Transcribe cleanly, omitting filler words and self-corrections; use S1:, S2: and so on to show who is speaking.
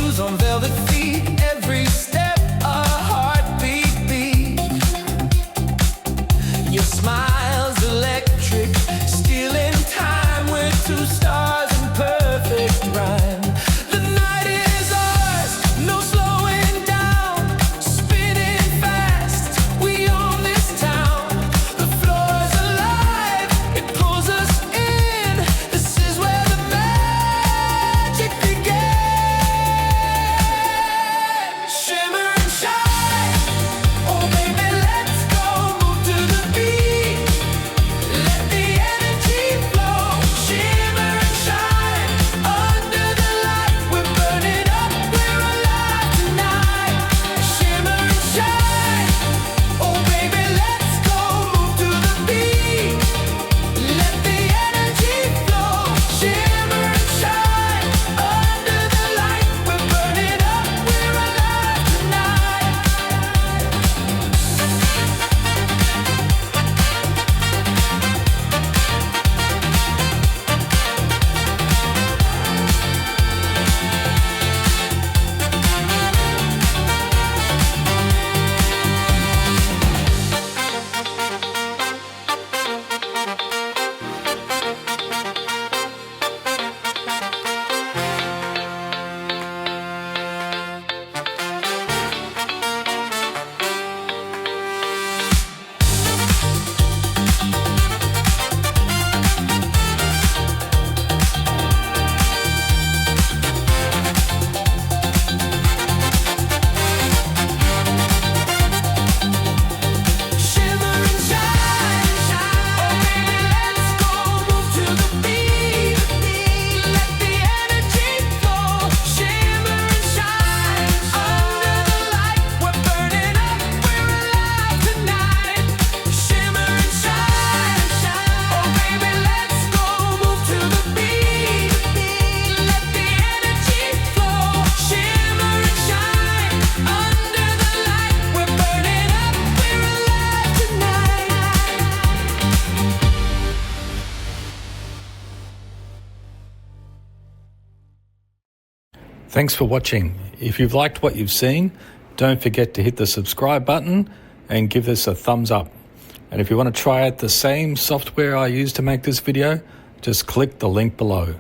S1: shoes on velvet feet, every step a heartbeat beat. Your smile's electric, stealing time with two stars in perfect rhyme. The night is ours, no slowing down, spinning fast, we own this town. The floor's alive, it pulls us in, this is where the magic began. Shimmer and shine, oh baby let's go, move to the beat, let the energy flow. Shimmer and shine, under the light, we're burning up, we're alive tonight. Shimmer and shine, oh baby let's go, move to the beat, let the energy flow. Shimmer and shine, under the light, we're burning up, we're alive tonight. Shimmer and shine, oh baby let's go, move to the beat, let the energy flow. Shimmer and shine, under the light, we're burning up, we're alive tonight. Shimmer and shine, oh baby let's go, move to the beat, let the energy flow. Shimmer and shine, under the light, we're burning up, we're alive tonight.
S2: Thanks for watching. If you've liked what you've seen, don't forget to hit the subscribe button and give this a thumbs up. And if you want to try out the same software I used to make this video, just click the link below.